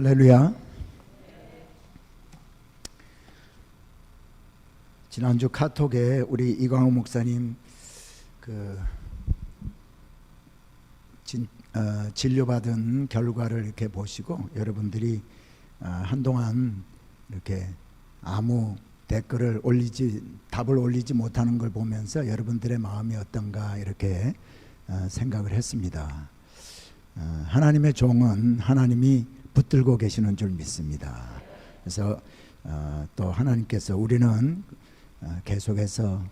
할렐루야. 지난주 카톡에 우리 이광호 목사님 진료받은 결과를 이렇게 보시고 여러분들이 한동안 이렇게 아무 답을 올리지 못하는 걸 보면서 여러분들의 마음이 어떤가 이렇게 생각을 했습니다. 하나님의 종은 하나님이 붙들고 계시는 줄 믿습니다. 그래서 또 하나님께서 우리는 계속해서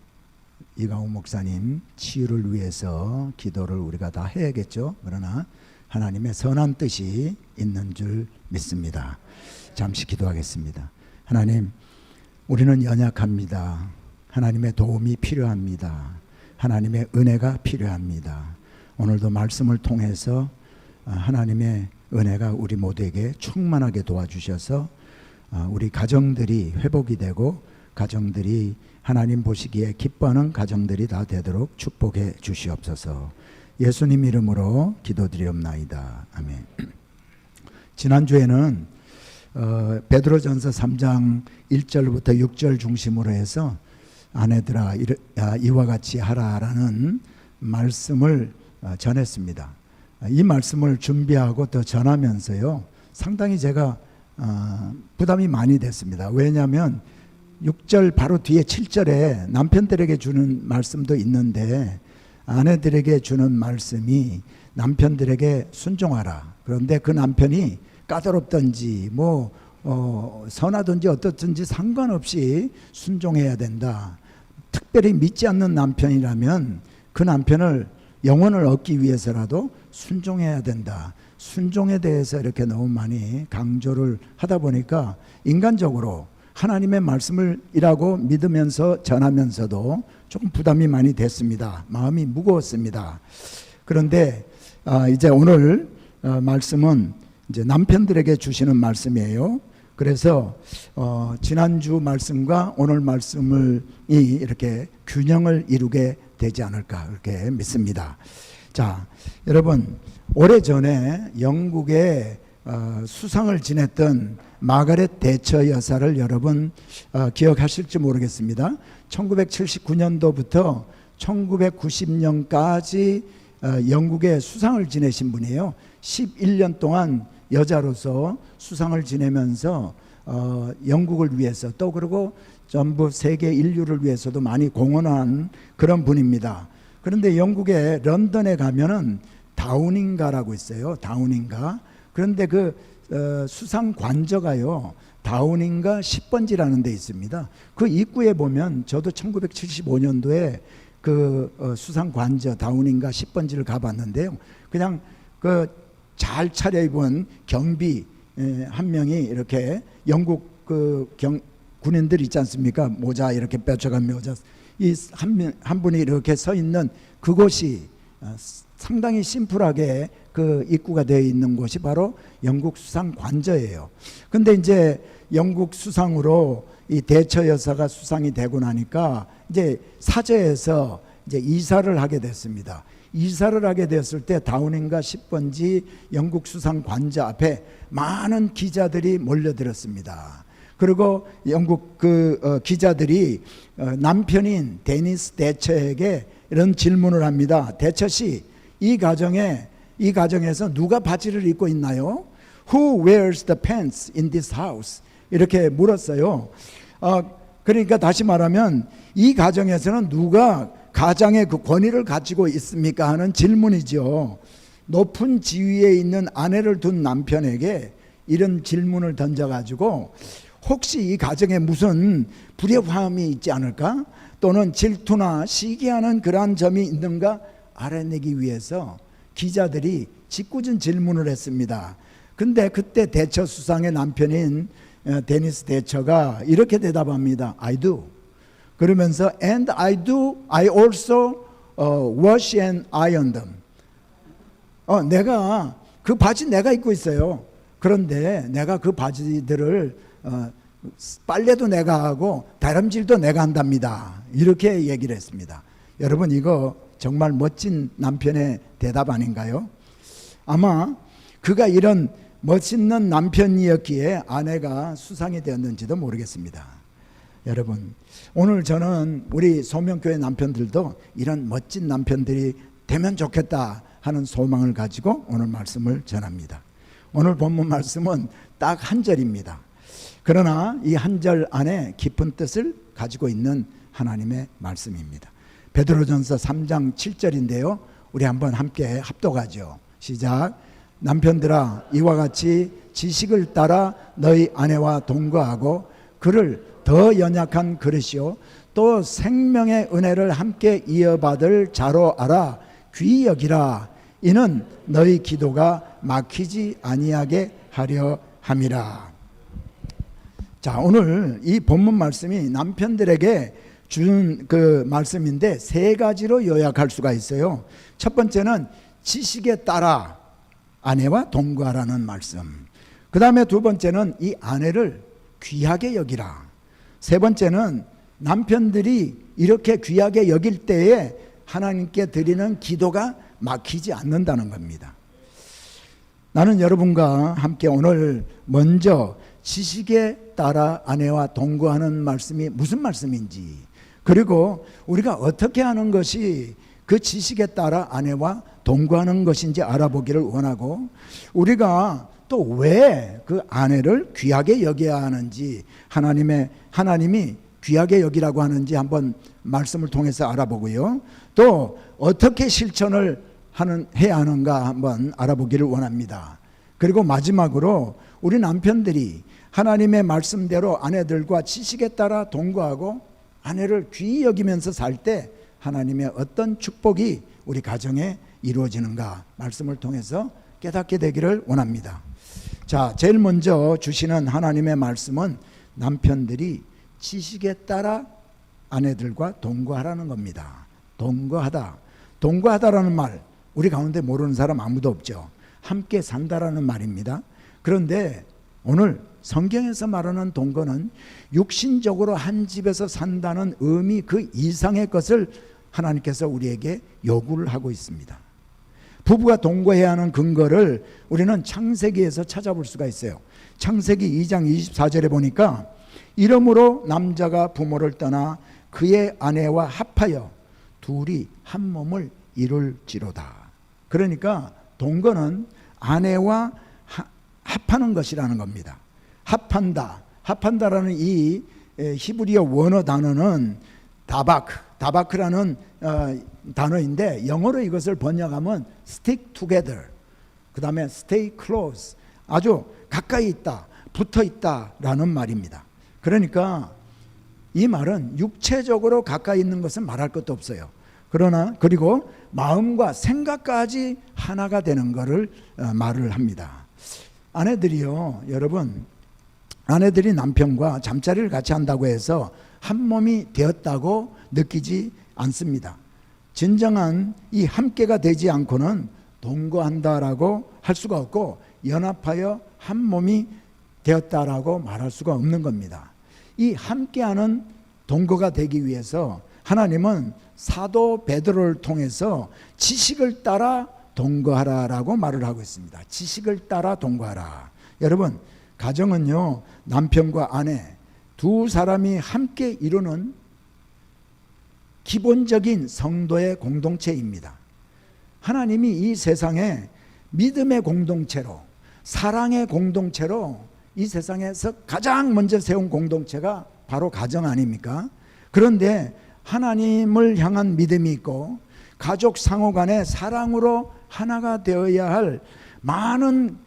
이광호 목사님 치유를 위해서 기도를 우리가 다 해야겠죠. 그러나 하나님의 선한 뜻이 있는 줄 믿습니다. 잠시 기도하겠습니다. 하나님, 우리는 연약합니다. 하나님의 도움이 필요합니다. 하나님의 은혜가 필요합니다. 오늘도 말씀을 통해서 하나님의 은혜가 우리 모두에게 충만하게 도와주셔서 우리 가정들이 회복이 되고 가정들이 하나님 보시기에 기뻐하는 가정들이 다 되도록 축복해 주시옵소서. 예수님 이름으로 기도드리옵나이다. 아멘. 지난주에는 베드로전서 3장 1절부터 6절 중심으로 해서 아내들아 이와 같이 하라라는 말씀을 전했습니다. 이 말씀을 준비하고 또 전하면서요 상당히 제가 부담이 많이 됐습니다. 왜냐하면 6절 바로 뒤에 7절에 남편들에게 주는 말씀도 있는데 아내들에게 주는 말씀이 남편들에게 순종하라. 그런데 그 남편이 까다롭든지 선하든지 어떻든지 상관없이 순종해야 된다. 특별히 믿지 않는 남편이라면 그 남편을 영혼을 얻기 위해서라도 순종해야 된다. 순종에 대해서 이렇게 너무 많이 강조를 하다 보니까 인간적으로 하나님의 말씀을 이라고 믿으면서 전하면서도 조금 부담이 많이 됐습니다. 마음이 무거웠습니다. 그런데 이제 오늘 말씀은 이제 남편들에게 주시는 말씀이에요. 그래서 지난주 말씀과 오늘 말씀을 이렇게 균형을 이루게 되지 않을까 그렇게 믿습니다. 자, 여러분 오래전에 영국의 수상을 지냈던 마가렛 대처 여사를 여러분 기억하실지 모르겠습니다. 1979년도부터 1990년까지 영국의 수상을 지내신 분이에요. 11년 동안 여자로서 수상을 지내면서 영국을 위해서 또 그리고 전부 세계 인류를 위해서도 많이 공헌한 그런 분입니다. 그런데 영국의 런던에 가면은 다우닝가라고 있어요. 다우닝가. 그런데 그 수상 관저가요 다우닝가 10번지라는 데 있습니다. 그 입구에 보면 저도 1975년도에 그 수상 관저 다우닝가 10번지를 가봤는데요. 그냥 그 잘 차려입은 경비 한 명이 이렇게 영국 군인들 있지 않습니까? 모자 이렇게 뼈쳐간 모자 이 한 분이 이렇게 서 있는 그곳이 상당히 심플하게 그 입구가 되어 있는 곳이 바로 영국 수상 관저예요. 근데 이제 영국 수상으로 이 대처 여사가 수상이 되고 나니까 이제 사저에서 이제 이사를 하게 됐습니다. 이사를 하게 되었을 때 다우닝가 10번지 영국 수상 관저 앞에 많은 기자들이 몰려들었습니다. 그리고 영국 기자들이 남편인 데니스 대처에게 이런 질문을 합니다. 대처 씨, 이 가정에서 누가 바지를 입고 있나요? Who wears the pants in this house? 이렇게 물었어요. 그러니까 다시 말하면 이 가정에서는 누가 가장의 그 권위를 가지고 있습니까? 하는 질문이죠. 높은 지위에 있는 아내를 둔 남편에게 이런 질문을 던져가지고 혹시 이 가정에 무슨 불협화음이 있지 않을까? 또는 질투나 시기하는 그러한 점이 있는가 알아내기 위해서 기자들이 짓궂은 질문을 했습니다. 근데 그때 대처 수상의 남편인 데니스 대처가 이렇게 대답합니다. I do. 그러면서 and I also wash and iron them. 내가 그 바지 내가 입고 있어요. 그런데 내가 그 바지들을 빨래도 내가 하고 다림질도 내가 한답니다. 이렇게 얘기를 했습니다. 여러분 이거 정말 멋진 남편의 대답 아닌가요? 아마 그가 이런 멋있는 남편이었기에 아내가 수상이 되었는지도 모르겠습니다. 여러분, 오늘 저는 우리 소명교회 남편들도 이런 멋진 남편들이 되면 좋겠다 하는 소망을 가지고 오늘 말씀을 전합니다. 오늘 본문 말씀은 딱 한 절입니다. 그러나 이 한 절 안에 깊은 뜻을 가지고 있는 하나님의 말씀입니다. 베드로전서 3장 7절인데요. 우리 한번 함께 합독하죠. 시작. 남편들아, 이와 같이 지식을 따라 너희 아내와 동거하고 그를 더 연약한 그릇이요 또 생명의 은혜를 함께 이어받을 자로 알아 귀히 여기라. 이는 너희 기도가 막히지 아니하게 하려 함이라. 자, 오늘 이 본문 말씀이 남편들에게 준 그 말씀인데 세 가지로 요약할 수가 있어요. 첫 번째는 지식에 따라 아내와 동거하라는 말씀. 그 다음에 두 번째는 이 아내를 귀하게 여기라. 세 번째는 남편들이 이렇게 귀하게 여길 때에 하나님께 드리는 기도가 막히지 않는다는 겁니다. 나는 여러분과 함께 오늘 먼저 지식에 따라 아내와 동거하는 말씀이 무슨 말씀인지, 그리고 우리가 어떻게 하는 것이 그 지식에 따라 아내와 동거하는 것인지 알아보기를 원하고, 우리가 또 왜 그 아내를 귀하게 여겨야 하는지, 하나님이 귀하게 여기라고 하는지 한번 말씀을 통해서 알아보고요. 또 어떻게 실천을 해야 하는가 한번 알아보기를 원합니다. 그리고 마지막으로 우리 남편들이 하나님의 말씀대로 아내들과 지식에 따라 동거하고 아내를 귀히 여기면서 살 때 하나님의 어떤 축복이 우리 가정에 이루어지는가 말씀을 통해서 깨닫게 되기를 원합니다. 자, 제일 먼저 주시는 하나님의 말씀은 남편들이 지식에 따라 아내들과 동거하라는 겁니다. 동거하다라는 말 우리 가운데 모르는 사람 아무도 없죠. 함께 산다라는 말입니다. 그런데 오늘 성경에서 말하는 동거는 육신적으로 한 집에서 산다는 의미 그 이상의 것을 하나님께서 우리에게 요구를 하고 있습니다. 부부가 동거해야 하는 근거를 우리는 창세기에서 찾아볼 수가 있어요. 창세기 2장 24절에 보니까 이러므로 남자가 부모를 떠나 그의 아내와 합하여 둘이 한 몸을 이룰지로다. 그러니까 동거는 아내와 합하는 것이라는 겁니다. 합한다라는 이 히브리어 원어 단어는 다바크라는 단어인데 영어로 이것을 번역하면 stick together, 그 다음에 stay close, 아주 가까이 있다, 붙어 있다라는 말입니다. 그러니까 이 말은 육체적으로 가까이 있는 것은 말할 것도 없어요. 그리고 마음과 생각까지 하나가 되는 것을 말을 합니다. 아내들이요, 여러분, 아내들이 남편과 잠자리를 같이 한다고 해서 한 몸이 되었다고 느끼지 않습니다. 진정한 이 함께가 되지 않고는 동거한다라고 할 수가 없고 연합하여 한 몸이 되었다라고 말할 수가 없는 겁니다. 이 함께하는 동거가 되기 위해서 하나님은 사도 베드로를 통해서 지식을 따라 동거하라라고 말을 하고 있습니다. 지식을 따라 동거하라. 여러분, 가정은요, 남편과 아내 두 사람이 함께 이루는 기본적인 성도의 공동체입니다. 하나님이 이 세상에 믿음의 공동체로, 사랑의 공동체로 이 세상에서 가장 먼저 세운 공동체가 바로 가정 아닙니까? 그런데 하나님을 향한 믿음이 있고 가족 상호 간의 사랑으로 하나가 되어야 할 많은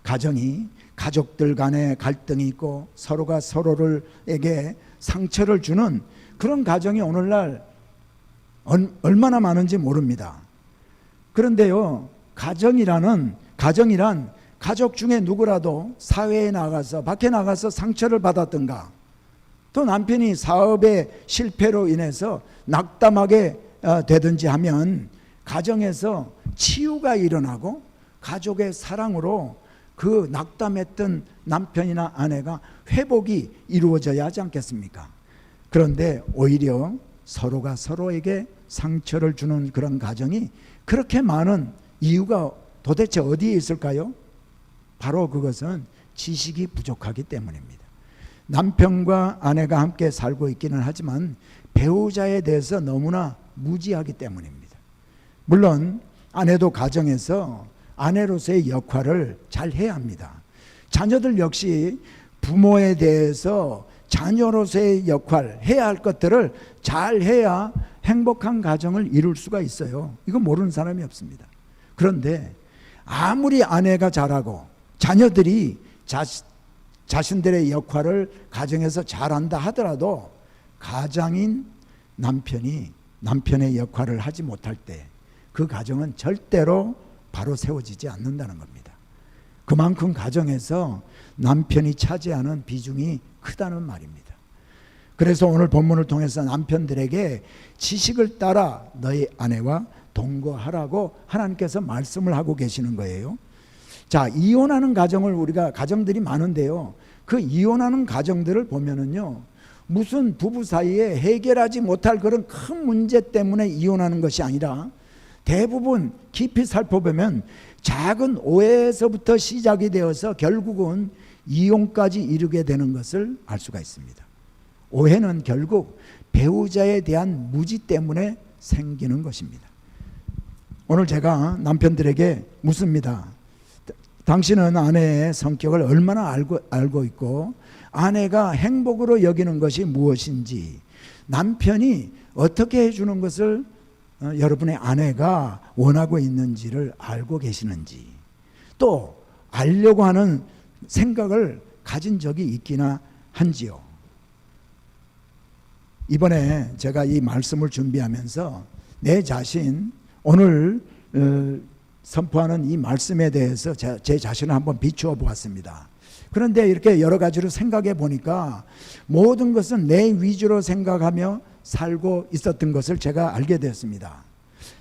가정이, 가족들 간에 갈등이 있고 서로가 서로에게 상처를 주는 그런 가정이 오늘날 얼마나 많은지 모릅니다. 그런데요, 가정이란 가족 중에 누구라도 사회에 나가서, 밖에 나가서 상처를 받았던가, 또 남편이 사업의 실패로 인해서 낙담하게 되든지 하면 가정에서 치유가 일어나고 가족의 사랑으로 그 낙담했던 남편이나 아내가 회복이 이루어져야 하지 않겠습니까? 그런데 오히려 서로가 서로에게 상처를 주는 그런 가정이 그렇게 많은 이유가 도대체 어디에 있을까요? 바로 그것은 지식이 부족하기 때문입니다. 남편과 아내가 함께 살고 있기는 하지만 배우자에 대해서 너무나 무지하기 때문입니다. 물론 아내도 가정에서 아내로서의 역할을 잘 해야 합니다. 자녀들 역시 부모에 대해서 자녀로서의 역할, 해야 할 것들을 잘 해야 행복한 가정을 이룰 수가 있어요. 이거 모르는 사람이 없습니다. 그런데 아무리 아내가 잘하고 자녀들이 자신들의 역할을 가정에서 잘한다 하더라도 가장인 남편이 남편의 역할을 하지 못할 때 그 가정은 절대로 바로 세워지지 않는다는 겁니다. 그만큼 가정에서 남편이 차지하는 비중이 크다는 말입니다. 그래서 오늘 본문을 통해서 남편들에게 지식을 따라 너희 아내와 동거하라고 하나님께서 말씀을 하고 계시는 거예요. 자, 이혼하는 가정들이 많은데요. 그 이혼하는 가정들을 보면은요, 무슨 부부 사이에 해결하지 못할 그런 큰 문제 때문에 이혼하는 것이 아니라 대부분 깊이 살펴보면 작은 오해에서부터 시작이 되어서 결국은 이혼까지 이르게 되는 것을 알 수가 있습니다. 오해는 결국 배우자에 대한 무지 때문에 생기는 것입니다. 오늘 제가 남편들에게 묻습니다. 당신은 아내의 성격을 얼마나 알고 있고 아내가 행복으로 여기는 것이 무엇인지, 남편이 어떻게 해주는 것을 여러분의 아내가 원하고 있는지를 알고 계시는지, 또 알려고 하는 생각을 가진 적이 있기나 한지요. 이번에 제가 이 말씀을 준비하면서 내 자신, 오늘 선포하는 이 말씀에 대해서 제 자신을 한번 비추어 보았습니다. 그런데 이렇게 여러 가지로 생각해 보니까 모든 것은 내 위주로 생각하며 살고 있었던 것을 제가 알게 되었습니다.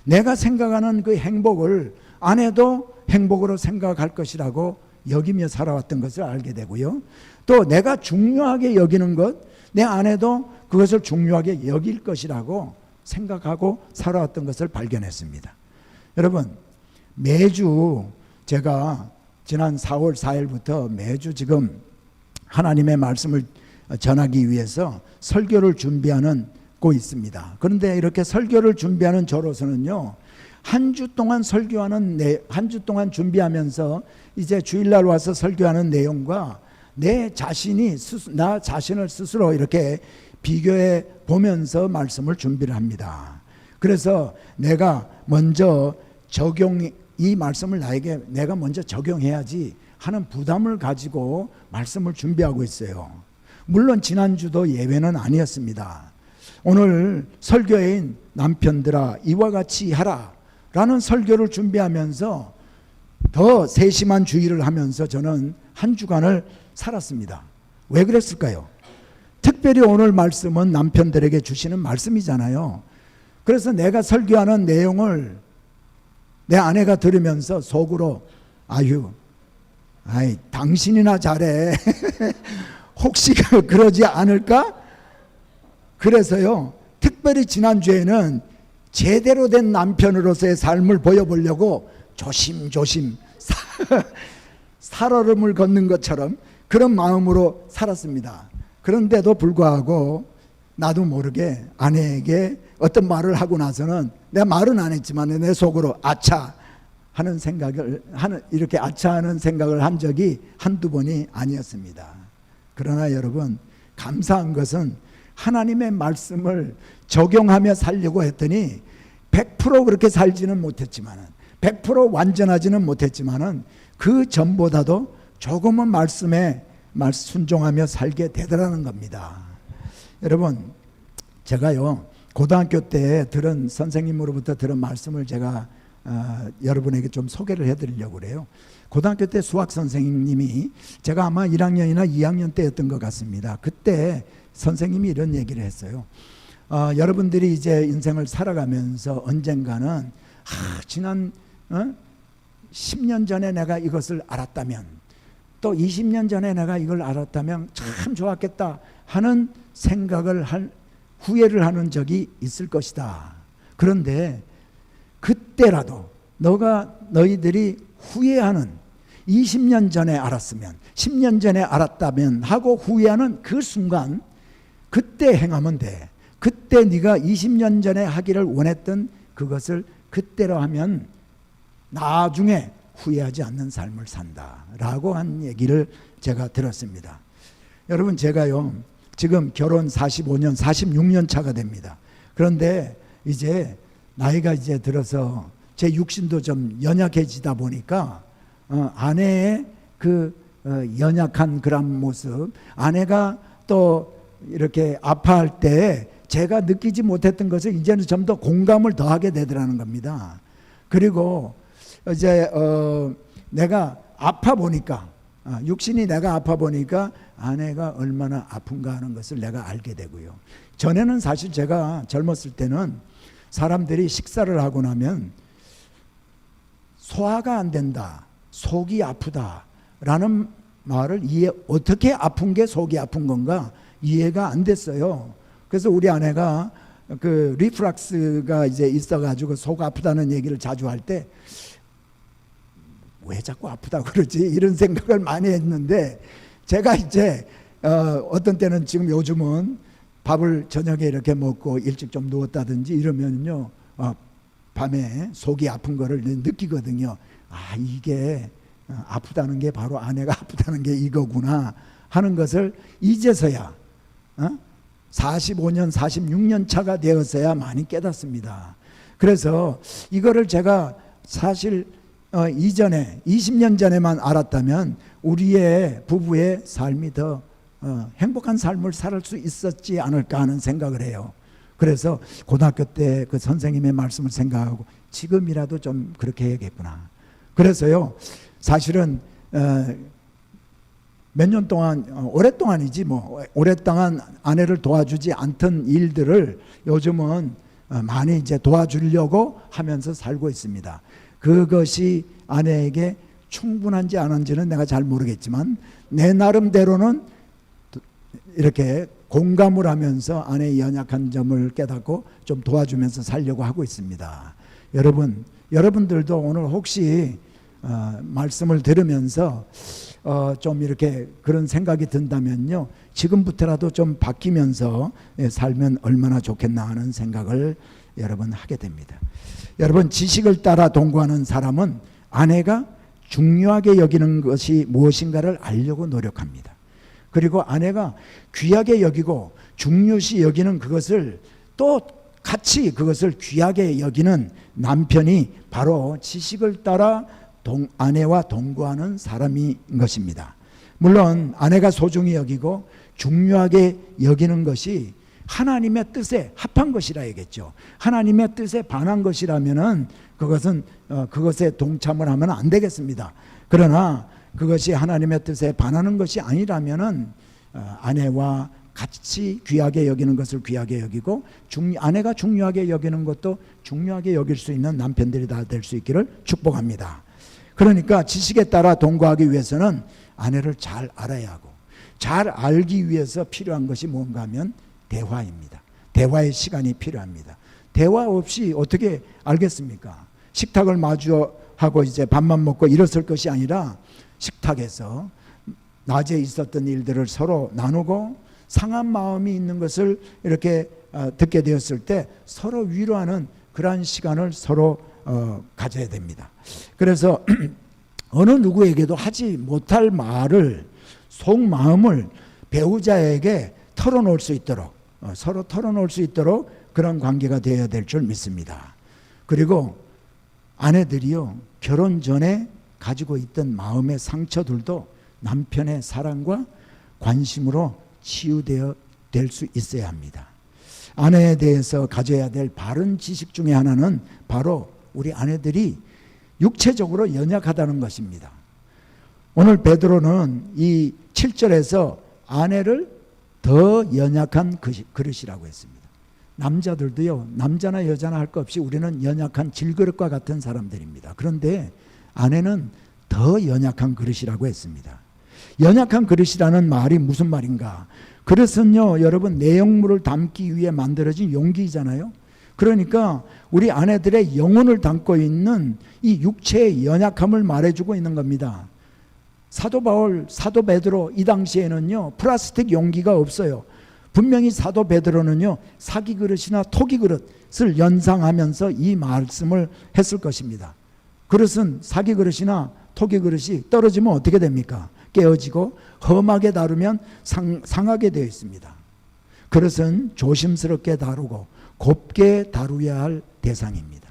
내가 생각하는 그 행복을 아내도 행복으로 생각할 것이라고 여기며 살아왔던 것을 알게 되고요. 또 내가 중요하게 여기는 것, 내 아내도 그것을 중요하게 여길 것이라고 생각하고 살아왔던 것을 발견했습니다. 여러분, 매주 제가 지난 4월 4일부터 매주 지금 하나님의 말씀을 전하기 위해서 설교를 준비하고 있습니다. 그런데 이렇게 설교를 준비하는 저로서는요, 한 주 동안 준비하면서 이제 주일날 와서 설교하는 내용과 나 자신을 스스로 이렇게 비교해 보면서 말씀을 준비를 합니다. 그래서 내가 먼저 이 말씀을 내가 먼저 적용해야지 하는 부담을 가지고 말씀을 준비하고 있어요. 물론 지난주도 예외는 아니었습니다. 오늘 설교인 남편들아 이와 같이 하라 라는 설교를 준비하면서 더 세심한 주의를 하면서 저는 한 주간을 살았습니다. 왜 그랬을까요? 특별히 오늘 말씀은 남편들에게 주시는 말씀이잖아요. 그래서 내가 설교하는 내용을 내 아내가 들으면서 속으로 당신이나 잘해. 혹시 그러지 않을까? 그래서요, 특별히 지난주에는 제대로 된 남편으로서의 삶을 보여보려고 조심조심 살얼음을 걷는 것처럼 그런 마음으로 살았습니다. 그런데도 불구하고 나도 모르게 아내에게 어떤 말을 하고 나서는 내가 말은 안 했지만 내 속으로 하는 생각을 한 적이 한두 번이 아니었습니다. 그러나 여러분, 감사한 것은 하나님의 말씀을 적용하며 살려고 했더니 100% 그렇게 살지는 못했지만은 100% 완전하지는 못했지만은 그 전보다도 조금은 말씀에 순종하며 살게 되더라는 겁니다. 여러분, 제가요 고등학교 때 선생님으로부터 들은 말씀을 제가 여러분에게 좀 소개를 해드리려고 그래요. 고등학교 때 수학 선생님이, 제가 아마 1학년이나 2학년 때였던 것 같습니다. 그때 선생님이 이런 얘기를 했어요. 여러분들이 이제 인생을 살아가면서 언젠가는 지난 10년 전에 내가 이것을 알았다면, 또 20년 전에 내가 이걸 알았다면 참 좋았겠다 하는 후회를 하는 적이 있을 것이다. 그런데 그때라도 너희들이 후회하는, 20년 전에 알았으면, 10년 전에 알았다면 하고 후회하는 그 순간, 그때 행하면 돼. 그때 네가 20년 전에 하기를 원했던 그것을 그때로 하면 나중에 후회하지 않는 삶을 산다라고 한 얘기를 제가 들었습니다. 여러분, 제가요 지금 결혼 45년 46년 차가 됩니다. 그런데 이제 나이가 이제 들어서 제 육신도 좀 연약해지다 보니까 아내의 그 연약한 그런 모습, 아내가 또 이렇게 아파할 때 제가 느끼지 못했던 것을 이제는 좀 더 공감을 더하게 되더라는 겁니다. 그리고 이제 내가 아파 보니까, 육신이 내가 아파 보니까 아내가 얼마나 아픈가 하는 것을 내가 알게 되고요. 전에는 사실 제가 젊었을 때는 사람들이 식사를 하고 나면 소화가 안 된다, 속이 아프다 라는 말을 어떻게 아픈 게 속이 아픈 건가 이해가 안 됐어요. 그래서 우리 아내가 그 리프락스가 이제 있어가지고 속 아프다는 얘기를 자주 할 때 왜 자꾸 아프다고 그러지 이런 생각을 많이 했는데, 제가 이제 어떤 때는 지금 요즘은 밥을 저녁에 이렇게 먹고 일찍 좀 누웠다든지 이러면요 밤에 속이 아픈 거를 느끼거든요. 아, 이게 아프다는 게 바로 아내가 아프다는 게 이거구나 하는 것을 이제서야 45년 46년 차가 되어서야 많이 깨닫습니다. 그래서 이거를 제가 사실 이전에 20년 전에만 알았다면 우리의 부부의 삶이 더 행복한 삶을 살 수 있었지 않을까 하는 생각을 해요. 그래서 고등학교 때 그 선생님의 말씀을 생각하고 지금이라도 좀 그렇게 해야겠구나. 그래서요 사실은 몇 년 동안, 오랫동안이지 뭐, 오랫동안 아내를 도와주지 않던 일들을 요즘은 많이 이제 도와주려고 하면서 살고 있습니다. 그것이 아내에게 충분한지 안 한지는 내가 잘 모르겠지만 내 나름대로는 이렇게 공감을 하면서 아내의 연약한 점을 깨닫고 좀 도와주면서 살려고 하고 있습니다. 여러분들도 오늘 혹시 말씀을 들으면서 좀 이렇게 그런 생각이 든다면요, 지금부터라도 좀 바뀌면서 살면 얼마나 좋겠나 하는 생각을 여러분 하게 됩니다. 여러분, 지식을 따라 동거하는 사람은 아내가 중요하게 여기는 것이 무엇인가를 알려고 노력합니다. 그리고 아내가 귀하게 여기고 중요시 여기는 그것을 또 같이 그것을 귀하게 여기는 남편이 바로 지식을 따라 아내와 동거하는 사람인 것입니다. 물론 아내가 소중히 여기고 중요하게 여기는 것이 하나님의 뜻에 합한 것이라야겠죠. 하나님의 뜻에 반한 것이라면은 그것은 그것에 동참을 하면 안 되겠습니다. 그러나 그것이 하나님의 뜻에 반하는 것이 아니라면은 아내와 같이 귀하게 여기는 것을 귀하게 여기고 아내가 중요하게 여기는 것도 중요하게 여길 수 있는 남편들이 다 될 수 있기를 축복합니다. 그러니까 지식에 따라 동거하기 위해서는 아내를 잘 알아야 하고, 잘 알기 위해서 필요한 것이 뭔가 하면 대화입니다. 대화의 시간이 필요합니다. 대화 없이 어떻게 알겠습니까? 식탁을 마주하고 이제 밥만 먹고 이랬을 것이 아니라 식탁에서 낮에 있었던 일들을 서로 나누고 상한 마음이 있는 것을 이렇게 듣게 되었을 때 서로 위로하는 그러한 시간을 서로 가져야 됩니다. 그래서 어느 누구에게도 하지 못할 말을, 속마음을 배우자에게 털어놓을 수 있도록, 서로 털어놓을 수 있도록 그런 관계가 되어야 될 줄 믿습니다. 그리고 아내들이요, 결혼 전에 가지고 있던 마음의 상처들도 남편의 사랑과 관심으로 치유되어 될 수 있어야 합니다. 아내에 대해서 가져야 될 바른 지식 중에 하나는 바로 우리 아내들이 육체적으로 연약하다는 것입니다. 오늘 베드로는 이 7절에서 아내를 더 연약한 그릇이라고 했습니다. 남자들도요, 남자나 여자나 할 것 없이 우리는 연약한 질그릇과 같은 사람들입니다. 그런데 아내는 더 연약한 그릇이라고 했습니다. 연약한 그릇이라는 말이 무슨 말인가? 그릇은요, 여러분, 내용물을 담기 위해 만들어진 용기이잖아요. 그러니까 우리 아내들의 영혼을 담고 있는 이 육체의 연약함을 말해주고 있는 겁니다. 사도 바울, 사도 베드로 이 당시에는요 플라스틱 용기가 없어요. 분명히 사도 베드로는요 사기 그릇이나 토기 그릇을 연상하면서 이 말씀을 했을 것입니다. 그릇은 사기 그릇이나 토기 그릇이 떨어지면 어떻게 됩니까? 깨어지고 험하게 다루면 상하게 되어 있습니다. 그릇은 조심스럽게 다루고 곱게 다루어야 할 대상입니다.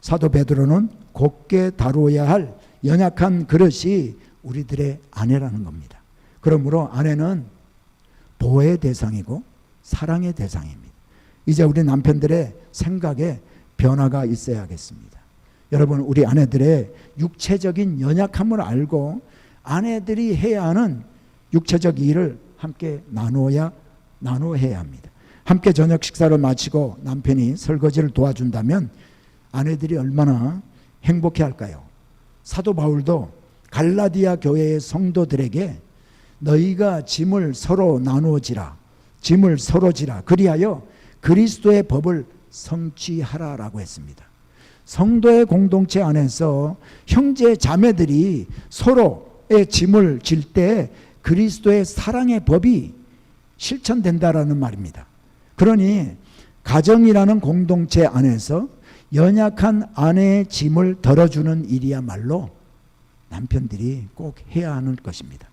사도 베드로는 곱게 다루어야 할 연약한 그릇이 우리들의 아내라는 겁니다. 그러므로 아내는 보호의 대상이고 사랑의 대상입니다. 이제 우리 남편들의 생각에 변화가 있어야겠습니다. 여러분, 우리 아내들의 육체적인 연약함을 알고 아내들이 해야 하는 육체적 일을 함께 나눠야 합니다. 함께 저녁 식사를 마치고 남편이 설거지를 도와준다면 아내들이 얼마나 행복해 할까요? 사도 바울도 갈라디아 교회의 성도들에게 너희가 짐을 서로 나누어지라, 짐을 서로 지라, 그리하여 그리스도의 법을 성취하라라고 했습니다. 성도의 공동체 안에서 형제 자매들이 서로의 짐을 질 때 그리스도의 사랑의 법이 실천된다라는 말입니다. 그러니 가정이라는 공동체 안에서 연약한 아내의 짐을 덜어주는 일이야말로 남편들이 꼭 해야 하는 것입니다.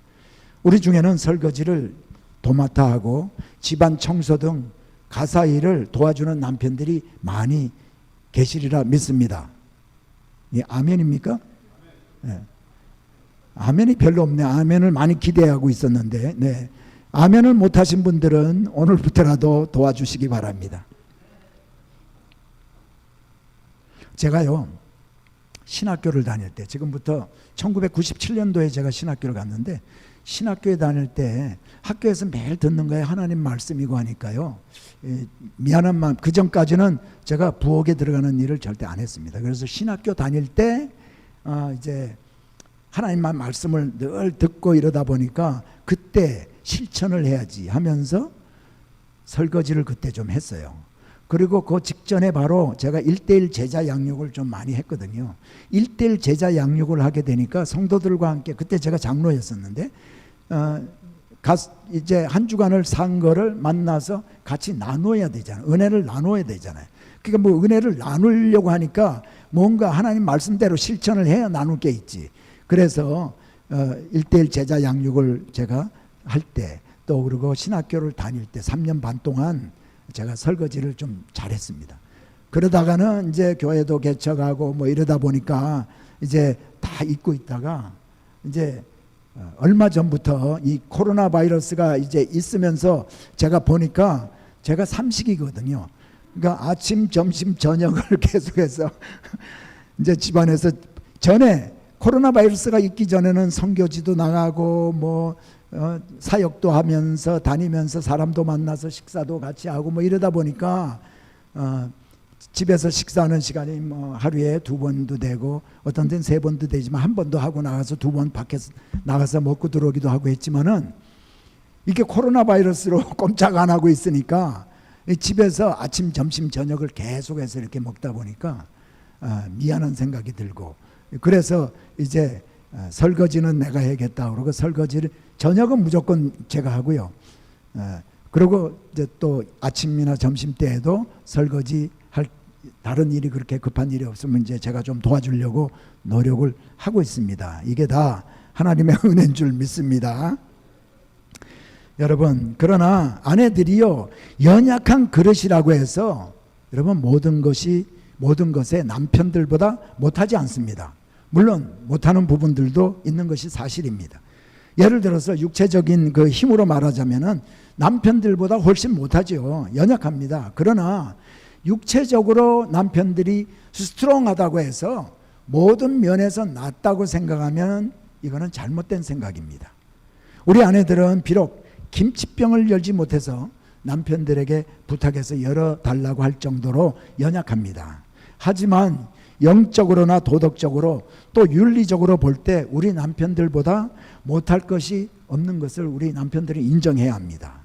우리 중에는 설거지를 도맡아 하고 집안 청소 등 가사 일을 도와주는 남편들이 많이 계시리라 믿습니다. 예, 아멘입니까? 네. 아멘이 별로 없네. 아멘을 많이 기대하고 있었는데, 네. 아멘을 못하신 분들은 오늘부터라도 도와주시기 바랍니다. 제가요 신학교를 다닐 때, 지금부터 1997년도에 제가 신학교를 갔는데, 신학교에 다닐 때 학교에서 매일 듣는 거예요. 하나님 말씀이고 하니까요. 미안한 마음, 그 전까지는 제가 부엌에 들어가는 일을 절대 안 했습니다. 그래서 신학교 다닐 때 이제 하나님만 말씀을 늘 듣고 이러다 보니까 그때 실천을 해야지 하면서 설거지를 그때 좀 했어요. 그리고 그 직전에 바로 제가 1:1 제자 양육을 좀 많이 했거든요. 1:1 제자 양육을 하게 되니까 성도들과 함께, 그때 제가 장로였었는데 이제 한 주간을 산 거를 만나서 같이 나눠야 되잖아요. 은혜를 나눠야 되잖아요. 그러니까 뭐 은혜를 나누려고 하니까 뭔가 하나님 말씀대로 실천을 해야 나눌 게 있지. 그래서 1:1 제자 양육을 제가 할 때, 또 그리고 신학교를 다닐 때 3년 반 동안 제가 설거지를 좀 잘했습니다. 그러다가는 이제 교회도 개척하고 뭐 이러다 보니까 이제 다 잊고 있다가 이제 얼마 전부터 이 코로나 바이러스가 이제 있으면서 제가 보니까 제가 삼식이거든요. 그러니까 아침, 점심, 저녁을 계속해서 이제 집안에서, 전에 코로나 바이러스가 있기 전에는 선교지도 나가고 뭐 사역도 하면서 다니면서 사람도 만나서 식사도 같이 하고 뭐 이러다 보니까 집에서 식사하는 시간이 뭐 하루에 2번도 되고 어떤 데는 3번도 되지만 1번도 하고 나가서 2번 밖에서 나가서 먹고 들어오기도 하고 했지만은 이게 코로나 바이러스로 꼼짝 안 하고 있으니까 집에서 아침, 점심, 저녁을 계속해서 이렇게 먹다 보니까 미안한 생각이 들고, 그래서 이제 설거지는 내가 해야겠다 그러고 설거지를, 저녁은 무조건 제가 하고요. 그리고 이제 또 아침이나 점심 때에도 설거지 할 다른 일이 그렇게 급한 일이 없으면 이제 제가 좀 도와주려고 노력을 하고 있습니다. 이게 다 하나님의 은혜인 줄 믿습니다. 여러분, 그러나 아내들이요 연약한 그릇이라고 해서 여러분 모든 것에 남편들보다 못하지 않습니다. 물론 못하는 부분들도 있는 것이 사실입니다. 예를 들어서 육체적인 그 힘으로 말하자면은 남편들보다 훨씬 못하죠. 연약합니다. 그러나 육체적으로 남편들이 스트롱하다고 해서 모든 면에서 낫다고 생각하면 이거는 잘못된 생각입니다. 우리 아내들은 비록 김치병을 열지 못해서 남편들에게 부탁해서 열어달라고 할 정도로 연약합니다. 하지만 영적으로나 도덕적으로 또 윤리적으로 볼 때 우리 남편들보다 못할 것이 없는 것을 우리 남편들이 인정해야 합니다.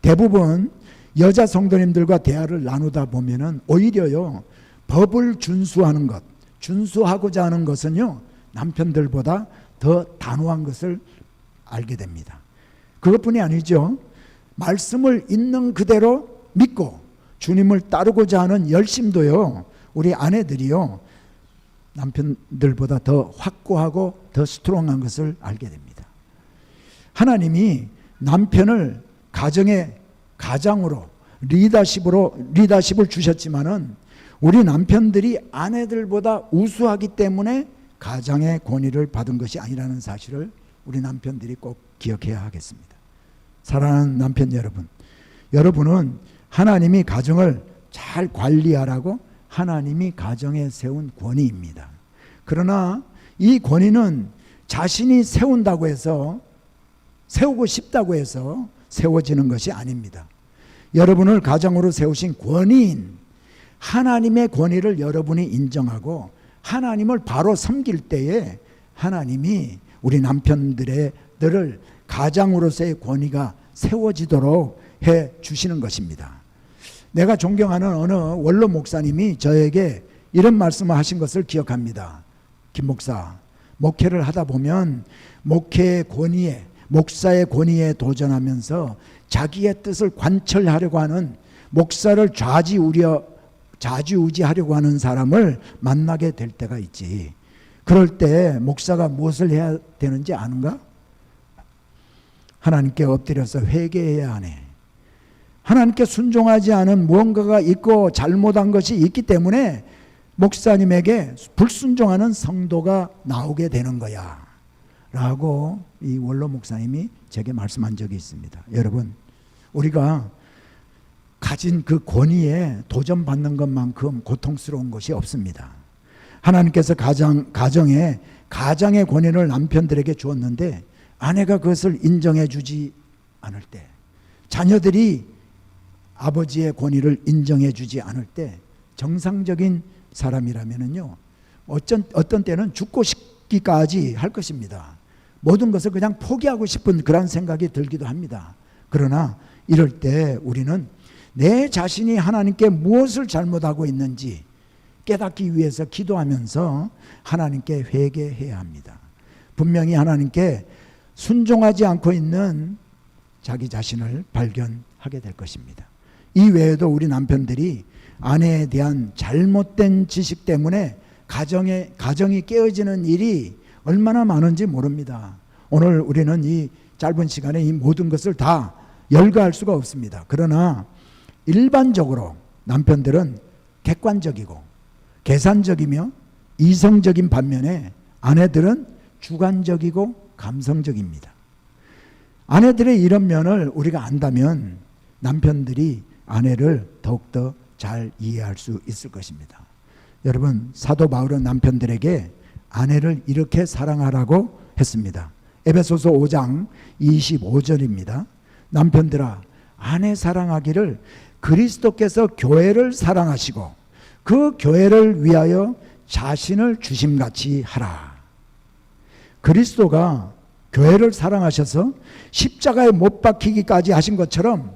대부분 여자 성도님들과 대화를 나누다 보면은 오히려요 법을 준수하는 것, 준수하고자 하는 것은요 남편들보다 더 단호한 것을 알게 됩니다. 그것뿐이 아니죠. 말씀을 있는 그대로 믿고 주님을 따르고자 하는 열심도요, 우리 아내들이요, 남편들보다 더 확고하고 더 스트롱한 것을 알게 됩니다. 하나님이 남편을 가장으로 리더십을 주셨지만은 우리 남편들이 아내들보다 우수하기 때문에 가장의 권위를 받은 것이 아니라는 사실을 우리 남편들이 꼭 기억해야 하겠습니다. 사랑하는 남편 여러분, 여러분은 하나님이 가정을 잘 관리하라고 하나님이 가정에 세운 권위입니다. 그러나 이 권위는 자신이 세운다고 해서, 세우고 싶다고 해서 세워지는 것이 아닙니다. 여러분을 가장으로 세우신 권위인 하나님의 권위를 여러분이 인정하고 하나님을 바로 섬길 때에 하나님이 우리 남편들을 가장으로서의 권위가 세워지도록 해 주시는 것입니다. 내가 존경하는 어느 원로 목사님이 저에게 이런 말씀을 하신 것을 기억합니다. 김 목사, 목회를 하다 보면 목회의 권위에, 목사의 권위에 도전하면서 자기의 뜻을 관철하려고 하는, 목사를 좌지우지하려고 하는 사람을 만나게 될 때가 있지. 그럴 때 목사가 무엇을 해야 되는지 아는가? 하나님께 엎드려서 회개해야 하네. 하나님께 순종하지 않은 무언가가 있고 잘못한 것이 있기 때문에 목사님에게 불순종하는 성도가 나오게 되는 거야 라고 이 원로 목사님이 제게 말씀한 적이 있습니다. 여러분, 우리가 가진 그 권위에 도전받는 것만큼 고통스러운 것이 없습니다. 하나님께서 가정의 권위를 남편들에게 주었는데 아내가 그것을 인정해 주지 않을 때, 자녀들이 아버지의 권위를 인정해 주지 않을 때, 정상적인 사람이라면요, 어떤 때는 죽고 싶기까지 할 것입니다. 모든 것을 그냥 포기하고 싶은 그런 생각이 들기도 합니다. 그러나 이럴 때 우리는 내 자신이 하나님께 무엇을 잘못하고 있는지 깨닫기 위해서 기도하면서 하나님께 회개해야 합니다. 분명히 하나님께 순종하지 않고 있는 자기 자신을 발견하게 될 것입니다. 이 외에도 우리 남편들이 아내에 대한 잘못된 지식 때문에 가정이 깨어지는 일이 얼마나 많은지 모릅니다. 오늘 우리는 이 짧은 시간에 이 모든 것을 다 열거할 수가 없습니다. 그러나 일반적으로 남편들은 객관적이고 계산적이며 이성적인 반면에 아내들은 주관적이고 감성적입니다. 아내들의 이런 면을 우리가 안다면 남편들이 아내를 더욱더 잘 이해할 수 있을 것입니다. 여러분, 사도 바울은 남편들에게 아내를 이렇게 사랑하라고 했습니다. 에베소서 5장 25절입니다. 남편들아, 아내 사랑하기를 그리스도께서 교회를 사랑하시고 그 교회를 위하여 자신을 주심같이 하라. 그리스도가 교회를 사랑하셔서 십자가에 못 박히기까지 하신 것처럼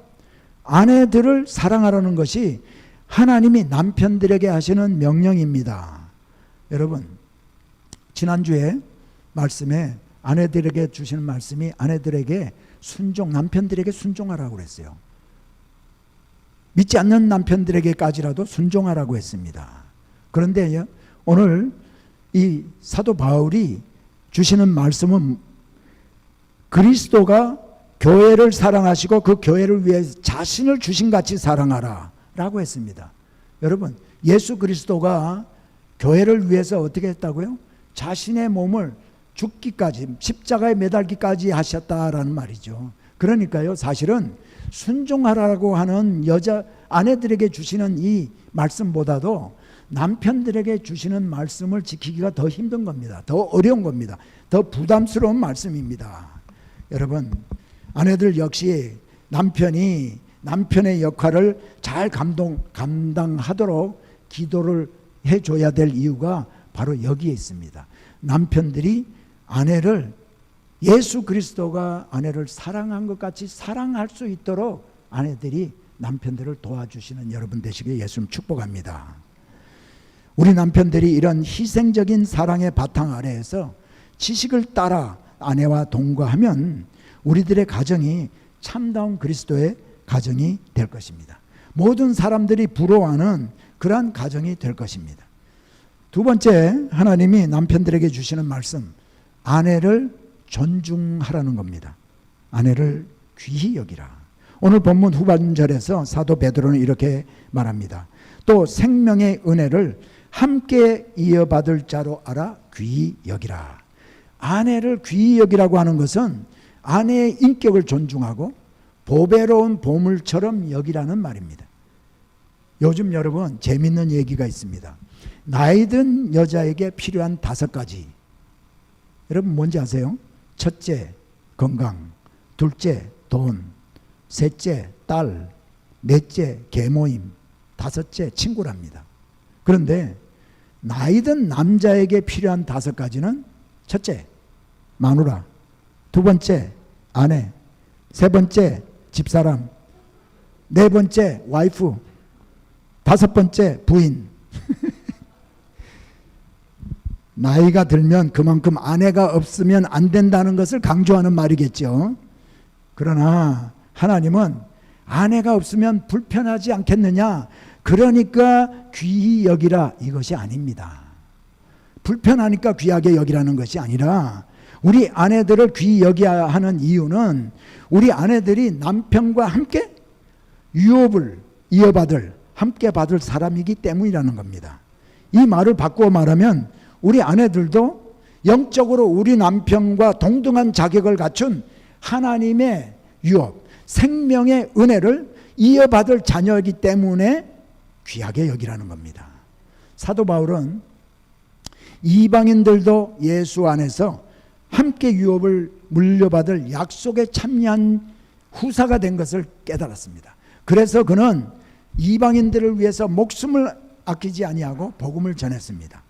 아내들을 사랑하라는 것이 하나님이 남편들에게 하시는 명령입니다. 여러분, 지난주에 말씀에 아내들에게 주시는 말씀이 아내들에게 남편들에게 순종하라고 그랬어요. 믿지 않는 남편들에게까지라도 순종하라고 했습니다. 그런데 오늘 이 사도 바울이 주시는 말씀은 그리스도가 교회를 사랑하시고 그 교회를 위해 자신을 주신같이 사랑하라 라고 했습니다. 여러분, 예수 그리스도가 교회를 위해서 어떻게 했다고요? 자신의 몸을 죽기까지, 십자가에 매달기까지 하셨다라는 말이죠. 그러니까요, 사실은 순종하라고 하는 아내들에게 주시는 이 말씀보다도 남편들에게 주시는 말씀을 지키기가 더 힘든 겁니다. 더 어려운 겁니다. 더 부담스러운 말씀입니다. 여러분, 아내들 역시 남편의 역할을 잘 감당하도록 기도를 해줘야 될 이유가 바로 여기에 있습니다. 남편들이 예수 그리스도가 아내를 사랑한 것 같이 사랑할 수 있도록 아내들이 남편들을 도와주시는 여러분 되시길 예수님 축복합니다. 우리 남편들이 이런 희생적인 사랑의 바탕 아래에서 지식을 따라 아내와 동거하면 우리들의 가정이 참다운 그리스도의 가정이 될 것입니다. 모든 사람들이 부러워하는 그러한 가정이 될 것입니다. 두 번째, 하나님이 남편들에게 주시는 말씀, 아내를 존중하라는 겁니다. 아내를 귀히 여기라. 오늘 본문 후반절에서 사도 베드로는 이렇게 말합니다. 또 생명의 은혜를 함께 이어받을 자로 알아 귀히 여기라. 아내를 귀히 여기라고 하는 것은 아내의 인격을 존중하고 보배로운 보물처럼 여기라는 말입니다. 요즘 여러분 재밌는 얘기가 있습니다. 나이 든 여자에게 필요한 5가지. 여러분 뭔지 아세요? 첫째, 건강. 둘째, 돈. 셋째, 딸. 넷째, 계모임. 5째, 친구랍니다. 그런데 나이 든 남자에게 필요한 5가지는 첫째, 마누라. 두 번째, 아내. 세 번째, 집사람. 네 번째, 와이프. 5번째, 부인. 나이가 들면 그만큼 아내가 없으면 안 된다는 것을 강조하는 말이겠죠. 그러나 하나님은 아내가 없으면 불편하지 않겠느냐, 그러니까 귀히 여기라, 이것이 아닙니다. 불편하니까 귀하게 여기라는 것이 아니라 우리 아내들을 귀히 여겨야 하는 이유는 우리 아내들이 남편과 함께 유업을 이어받을, 함께 받을 사람이기 때문이라는 겁니다. 이 말을 바꾸어 말하면 우리 아내들도 영적으로 우리 남편과 동등한 자격을 갖춘 하나님의 유업, 생명의 은혜를 이어받을 자녀이기 때문에 귀하게 여기라는 겁니다. 사도 바울은 이방인들도 예수 안에서 함께 유업을 물려받을 약속에 참여한 후사가 된 것을 깨달았습니다. 그래서 그는 이방인들을 위해서 목숨을 아끼지 아니하고 복음을 전했습니다.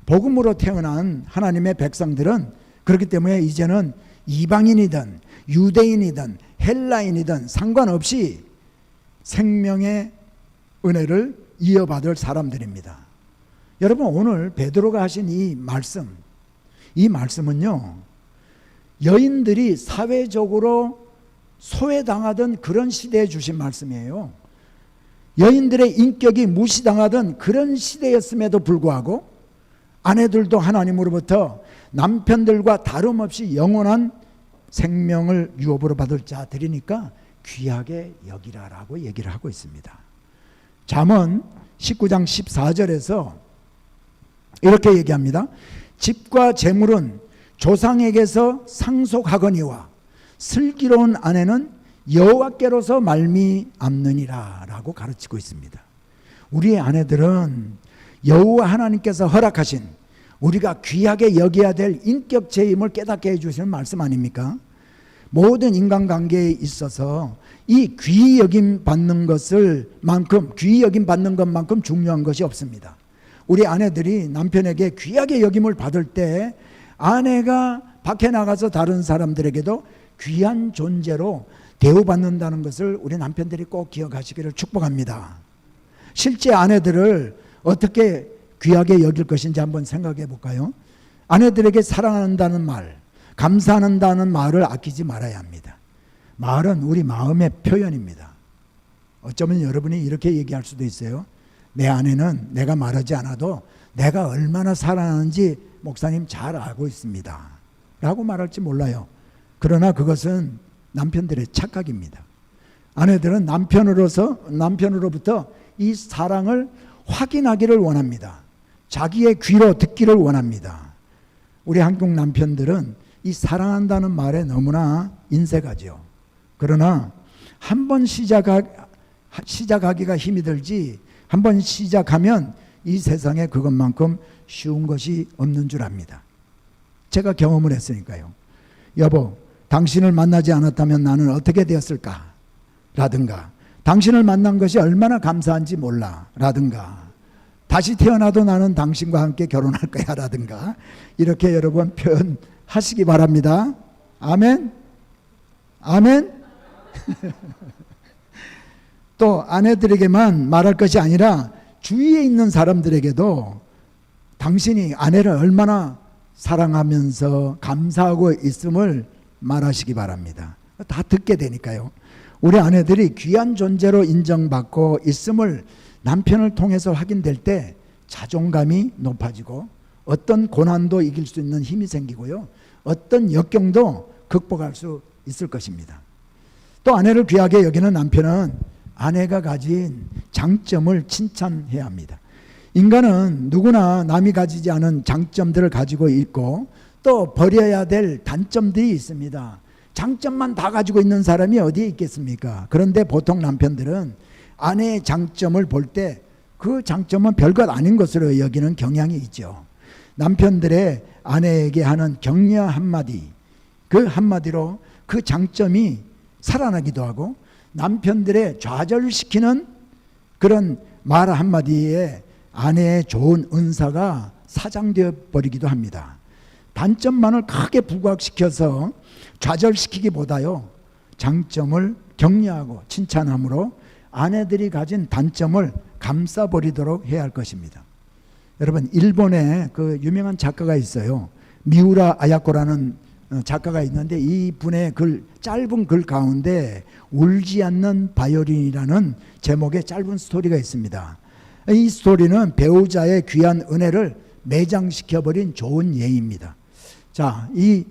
복음으로 태어난 하나님의 백성들은 그렇기 때문에 이제는 이방인이든 유대인이든 헬라인이든 상관없이 생명의 은혜를 이어받을 사람들입니다. 여러분 오늘 베드로가 하신 이 말씀은요, 여인들이 사회적으로 소외당하던 그런 시대에 주신 말씀이에요. 여인들의 인격이 무시당하던 그런 시대였음에도 불구하고 아내들도 하나님으로부터 남편들과 다름없이 영원한 생명을 유업으로 받을 자들이니까 귀하게 여기라라고 얘기를 하고 있습니다. 잠언 19장 14절에서 이렇게 얘기합니다. 집과 재물은 조상에게서 상속하거니와 슬기로운 아내는 여호와께로서 말미암느니라 라고 가르치고 있습니다. 우리의 아내들은 여호와 하나님께서 허락하신 우리가 귀하게 여겨야 될 인격체임을 깨닫게 해주시는 말씀 아닙니까? 모든 인간관계에 있어서 이 귀히 여김 받는 것만큼 중요한 것이 없습니다. 우리 아내들이 남편에게 귀하게 여김을 받을 때 아내가 밖에 나가서 다른 사람들에게도 귀한 존재로 대우받는다는 것을 우리 남편들이 꼭 기억하시기를 축복합니다. 실제 아내들을 어떻게 귀하게 여길 것인지 한번 생각해 볼까요? 아내들에게 사랑한다는 말, 감사한다는 말을 아끼지 말아야 합니다. 말은 우리 마음의 표현입니다. 어쩌면 여러분이 이렇게 얘기할 수도 있어요. 내 아내는 내가 말하지 않아도 내가 얼마나 사랑하는지 목사님 잘 알고 있습니다 라고 말할지 몰라요. 그러나 그것은 남편들의 착각입니다. 아내들은 남편으로부터 이 사랑을 확인하기를 원합니다. 자기의 귀로 듣기를 원합니다. 우리 한국 남편들은 이 사랑한다는 말에 너무나 인색하죠. 그러나 한번 시작하기가 힘이 들지 한번 시작하면 이 세상에 그것만큼 쉬운 것이 없는 줄 압니다. 제가 경험을 했으니까요. 여보, 당신을 만나지 않았다면 나는 어떻게 되었을까? 라든가 당신을 만난 것이 얼마나 감사한지 몰라 라든가 다시 태어나도 나는 당신과 함께 결혼할 거야 라든가 이렇게 여러분 표현하시기 바랍니다. 아멘. 아멘. 또 아내들에게만 말할 것이 아니라 주위에 있는 사람들에게도 당신이 아내를 얼마나 사랑하면서 감사하고 있음을 말하시기 바랍니다. 다 듣게 되니까요. 우리 아내들이 귀한 존재로 인정받고 있음을 남편을 통해서 확인될 때 자존감이 높아지고 어떤 고난도 이길 수 있는 힘이 생기고요. 어떤 역경도 극복할 수 있을 것입니다. 또 아내를 귀하게 여기는 남편은 아내가 가진 장점을 칭찬해야 합니다. 인간은 누구나 남이 가지지 않은 장점들을 가지고 있고 또 버려야 될 단점들이 있습니다. 장점만 다 가지고 있는 사람이 어디에 있겠습니까? 그런데 보통 남편들은 아내의 장점을 볼 때 그 장점은 별것 아닌 것으로 여기는 경향이 있죠. 남편들의 아내에게 하는 격려 한마디, 그 한마디로 그 장점이 살아나기도 하고 남편들의 좌절시키는 그런 말 한마디에 아내의 좋은 은사가 사장되어 버리기도 합니다. 단점만을 크게 부각시켜서 좌절시키기보다요, 장점을 격려하고 칭찬함으로 아내들이 가진 단점을 감싸버리도록 해야 할 것입니다. 여러분, 일본에 그 유명한 작가가 있어요. 미우라 아야코라는 작가가 있는데 이 분의 짧은 글 가운데 울지 않는 바이올린이라는 제목의 짧은 스토리가 있습니다. 이 스토리는 배우자의 귀한 은혜를 매장시켜버린 좋은 예입니다. 자, 이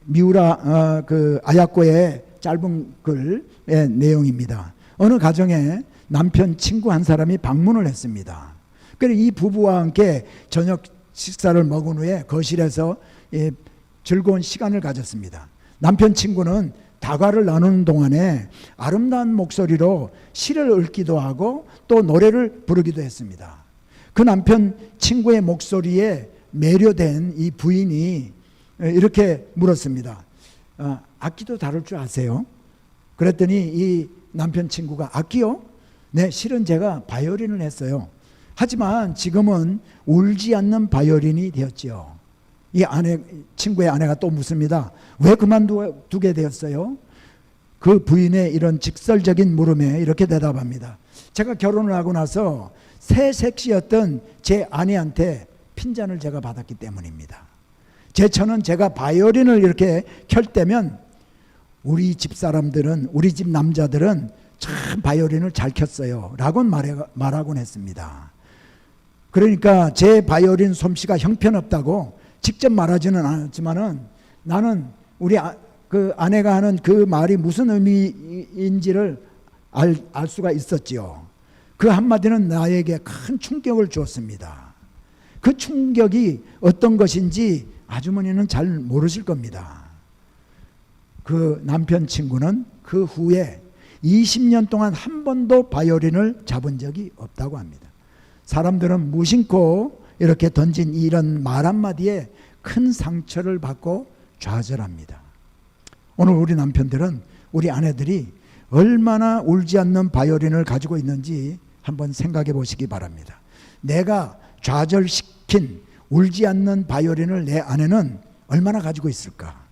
미우라 아야코의 짧은 글의 내용입니다. 어느 가정에 남편 친구 한 사람이 방문을 했습니다. 그래서 이 부부와 함께 저녁 식사를 먹은 후에 거실에서 즐거운 시간을 가졌습니다. 남편 친구는 다과를 나누는 동안에 아름다운 목소리로 시를 읽기도 하고 또 노래를 부르기도 했습니다. 그 남편 친구의 목소리에 매료된 이 부인이 이렇게 물었습니다. 악기도 다룰 줄 아세요? 그랬더니 이 남편 친구가 악기요? 네, 실은 제가 바이올린을 했어요. 하지만 지금은 울지 않는 바이올린이 되었지요. 이 친구의 아내가 또 묻습니다. 왜 그만두게 되었어요? 그 부인의 이런 직설적인 물음에 이렇게 대답합니다. 제가 결혼을 하고 나서 새 색시였던 제 아내한테 핀잔을 제가 받았기 때문입니다. 제 처는 제가 바이올린을 이렇게 켤 때면 우리 집 사람들은, 우리 집 남자들은 참 바이올린을 잘 켰어요 라고 말하곤 했습니다. 그러니까 제 바이올린 솜씨가 형편없다고 직접 말하지는 않았지만은 나는 우리 그 아내가 하는 그 말이 무슨 의미인지를 알 수가 있었지요. 그 한마디는 나에게 큰 충격을 주었습니다. 그 충격이 어떤 것인지 아주머니는 잘 모르실 겁니다. 그 남편 친구는 그 후에 20년 동안 한 번도 바이올린을 잡은 적이 없다고 합니다. 사람들은 무심코 이렇게 던진 이런 말 한마디에 큰 상처를 받고 좌절합니다. 오늘 우리 남편들은, 우리 아내들이 얼마나 울지 않는 바이올린을 가지고 있는지 한번 생각해 보시기 바랍니다. 내가 좌절시킨 울지 않는 바이올린을 내 아내는 얼마나 가지고 있을까?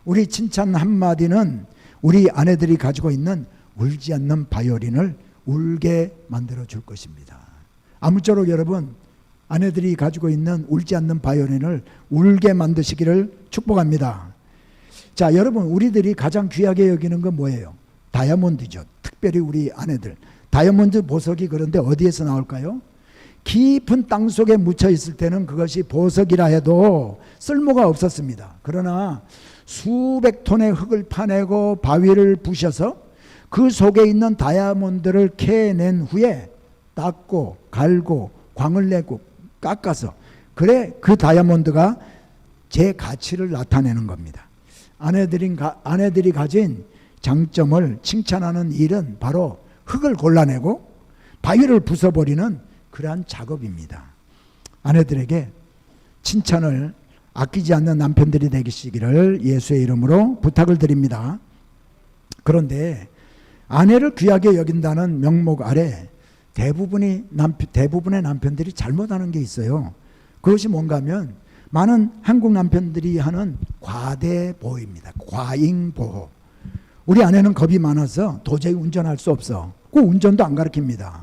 우리 칭찬 한마디는 우리 아내들이 가지고 있는 울지 않는 바이올린을 울게 만들어 줄 것입니다. 아무쪼록 여러분, 아내들이 가지고 있는 울지 않는 바이올린을 울게 만드시기를 축복합니다. 자, 여러분, 우리들이 가장 귀하게 여기는 건 뭐예요? 다이아몬드죠. 특별히 우리 아내들. 다이아몬드 보석이 그런데 어디에서 나올까요? 깊은 땅 속에 묻혀 있을 때는 그것이 보석이라 해도 쓸모가 없었습니다. 그러나 수백 톤의 흙을 파내고 바위를 부셔서 그 속에 있는 다이아몬드를 캐낸 후에 닦고 갈고 광을 내고 깎아서, 그래 그 다이아몬드가 제 가치를 나타내는 겁니다. 아내들이 가진 장점을 칭찬하는 일은 바로 흙을 골라내고 바위를 부숴버리는 그러한 작업입니다. 아내들에게 칭찬을 아끼지 않는 남편들이 되시기를 예수의 이름으로 부탁을 드립니다. 그런데 아내를 귀하게 여긴다는 명목 아래 대부분의 남편들이 잘못하는 게 있어요. 그것이 뭔가 하면 많은 한국 남편들이 하는 과대보호입니다. 과잉보호. 우리 아내는 겁이 많아서 도저히 운전할 수 없어. 그 운전도 안 가르칩니다.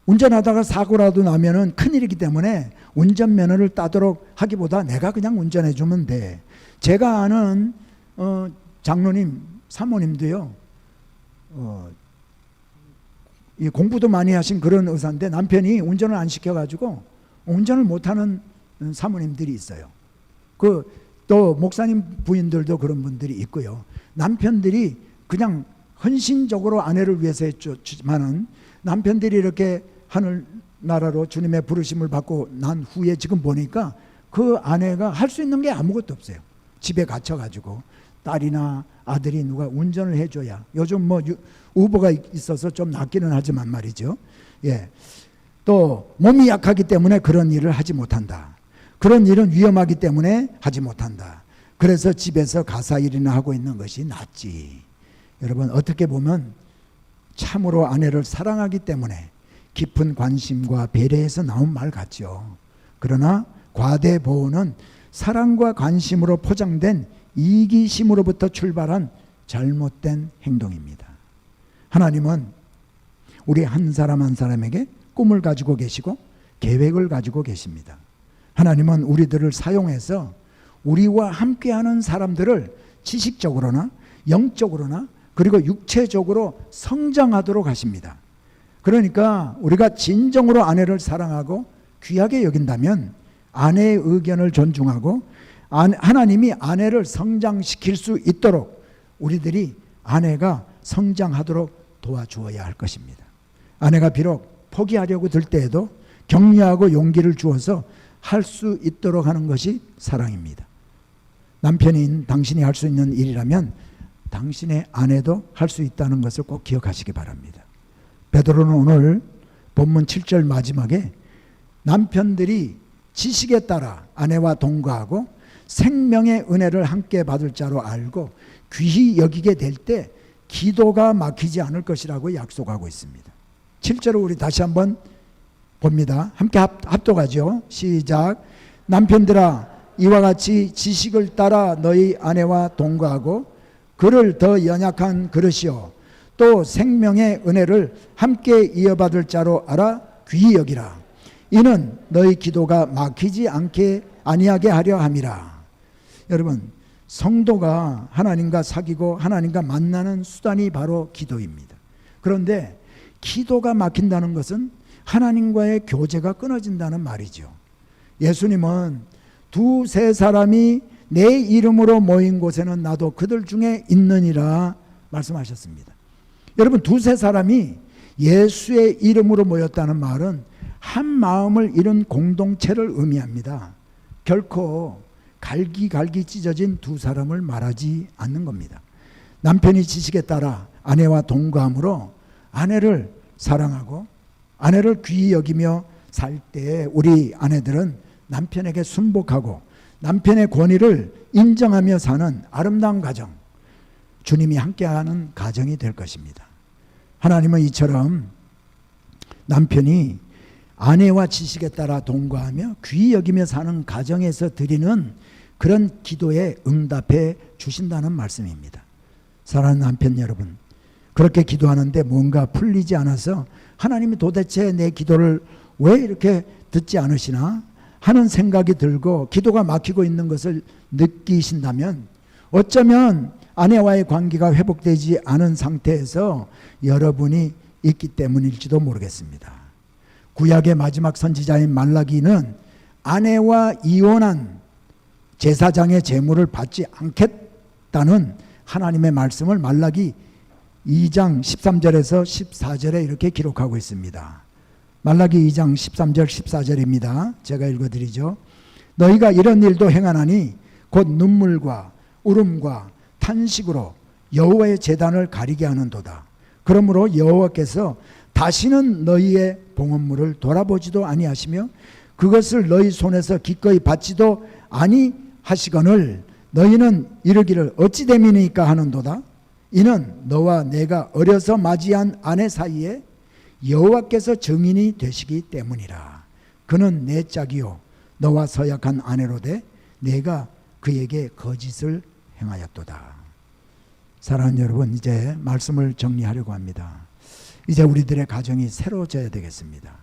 운전하다가 사고라도 나면은 큰일이기 때문에 운전면허를 따도록 하기보다 내가 그냥 운전해 주면 돼. 제가 아는 장로님, 사모님도요, 이 공부도 많이 하신 그런 의사인데 남편이 운전을 안 시켜가지고 운전을 못하는 사모님들이 있어요. 또 목사님 부인들도 그런 분들이 있고요. 남편들이 그냥 헌신적으로 아내를 위해서 했지만은 남편들이 이렇게 하늘나라로 주님의 부르심을 받고 난 후에 지금 보니까 그 아내가 할 수 있는 게 아무것도 없어요. 집에 갇혀가지고 딸이나 아들이 누가 운전을 해줘야. 요즘 뭐 우버가 있어서 좀 낫기는 하지만 말이죠. 예. 또 몸이 약하기 때문에 그런 일을 하지 못한다. 그런 일은 위험하기 때문에 하지 못한다. 그래서 집에서 가사일이나 하고 있는 것이 낫지. 여러분, 어떻게 보면 참으로 아내를 사랑하기 때문에 깊은 관심과 배려에서 나온 말 같죠. 그러나 과대 보호는 사랑과 관심으로 포장된 이기심으로부터 출발한 잘못된 행동입니다. 하나님은 우리 한 사람 한 사람에게 꿈을 가지고 계시고 계획을 가지고 계십니다. 하나님은 우리들을 사용해서 우리와 함께하는 사람들을 지식적으로나 영적으로나 그리고 육체적으로 성장하도록 하십니다. 그러니까 우리가 진정으로 아내를 사랑하고 귀하게 여긴다면 아내의 의견을 존중하고 하나님이 아내를 성장시킬 수 있도록 우리들이 아내가 성장하도록 도와주어야 할 것입니다. 아내가 비록 포기하려고 들 때에도 격려하고 용기를 주어서 할 수 있도록 하는 것이 사랑입니다. 남편인 당신이 할 수 있는 일이라면 당신의 아내도 할 수 있다는 것을 꼭 기억하시기 바랍니다. 베드로는 오늘 본문 7절 마지막에 남편들이 지식에 따라 아내와 동거하고 생명의 은혜를 함께 받을 자로 알고 귀히 여기게 될 때 기도가 막히지 않을 것이라고 약속하고 있습니다. 7절을 우리 다시 한번 봅니다. 함께 합독하죠. 시작. 남편들아, 이와 같이 지식을 따라 너희 아내와 동거하고 그를 더 연약한 그릇이요 또 생명의 은혜를 함께 이어받을 자로 알아 귀히 여기라. 이는 너희 기도가 막히지 아니하게 하려 함이라. 여러분, 성도가 하나님과 사귀고 하나님과 만나는 수단이 바로 기도입니다. 그런데 기도가 막힌다는 것은 하나님과의 교제가 끊어진다는 말이죠. 예수님은 두세 사람이 내 이름으로 모인 곳에는 나도 그들 중에 있느니라 말씀하셨습니다. 여러분, 두세 사람이 예수의 이름으로 모였다는 말은 한 마음을 이룬 공동체를 의미합니다. 결코 갈기갈기 찢어진 두 사람을 말하지 않는 겁니다. 남편이 지식에 따라 아내와 동거함으로 아내를 사랑하고 아내를 귀히 여기며 살 때 우리 아내들은 남편에게 순복하고 남편의 권위를 인정하며 사는 아름다운 가정, 주님이 함께하는 가정이 될 것입니다. 하나님은 이처럼 남편이 아내와 지식에 따라 동거하며 귀히 여기며 사는 가정에서 드리는 그런 기도에 응답해 주신다는 말씀입니다. 사랑하는 남편 여러분, 그렇게 기도하는데 뭔가 풀리지 않아서 하나님이 도대체 내 기도를 왜 이렇게 듣지 않으시나 하는 생각이 들고 기도가 막히고 있는 것을 느끼신다면 어쩌면 아내와의 관계가 회복되지 않은 상태에서 여러분이 있기 때문일지도 모르겠습니다. 구약의 마지막 선지자인 말라기는 아내와 이혼한 제사장의 제물을 받지 않겠다는 하나님의 말씀을 말라기 2장 13절에서 14절에 이렇게 기록하고 있습니다. 말라기 2장 13절 14절입니다. 제가 읽어드리죠. 너희가 이런 일도 행하나니 곧 눈물과 울음과 탄식으로 여호와의 제단을 가리게 하는도다. 그러므로 여호와께서 다시는 너희의 봉헌물을 돌아보지도 아니하시며 그것을 너희 손에서 기꺼이 받지도 아니하시거늘 너희는 이르기를 어찌 됨이니까 하는도다. 이는 너와 내가 어려서 맞이한 아내 사이에 여호와께서 증인이 되시기 때문이라. 그는 내 짝이요 너와 서약한 아내로되 내가 그에게 거짓을 행하였도다. 사랑하는 여러분, 이제 말씀을 정리하려고 합니다. 이제 우리들의 가정이 새로워져야 되겠습니다.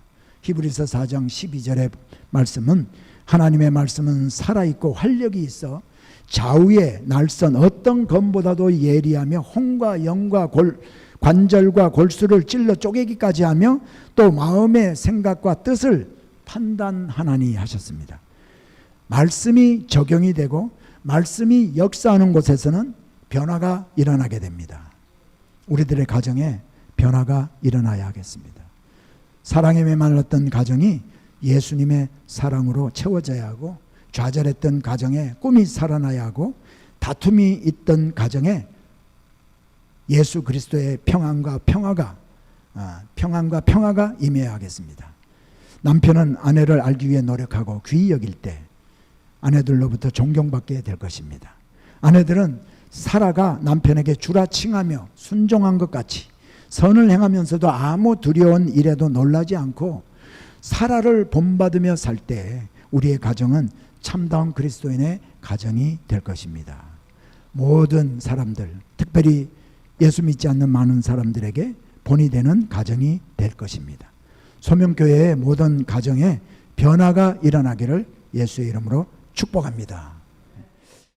히브리서 4장 12절의 말씀은 하나님의 말씀은 살아있고 활력이 있어 좌우의 날선 어떤 검보다도 예리하며 혼과 영과 관절과 골수를 찔러 쪼개기까지 하며 또 마음의 생각과 뜻을 판단하나니 하셨습니다. 말씀이 적용이 되고 말씀이 역사하는 곳에서는 변화가 일어나게 됩니다. 우리들의 가정에 변화가 일어나야 하겠습니다. 사랑에 메말랐던 가정이 예수님의 사랑으로 채워져야 하고, 좌절했던 가정에 꿈이 살아나야 하고, 다툼이 있던 가정에 예수 그리스도의 평안과 평화가 임해야 하겠습니다. 남편은 아내를 알기 위해 노력하고 귀히 여길 때 아내들로부터 존경받게 될 것입니다. 아내들은 사라가 남편에게 주라칭하며 순종한 것 같이 선을 행하면서도 아무 두려운 일에도 놀라지 않고 사라를 본받으며 살 때 우리의 가정은 참다운 그리스도인의 가정이 될 것입니다. 모든 사람들, 특별히 예수 믿지 않는 많은 사람들에게 본이 되는 가정이 될 것입니다. 소명교회의 모든 가정에 변화가 일어나기를 예수의 이름으로 축복합니다.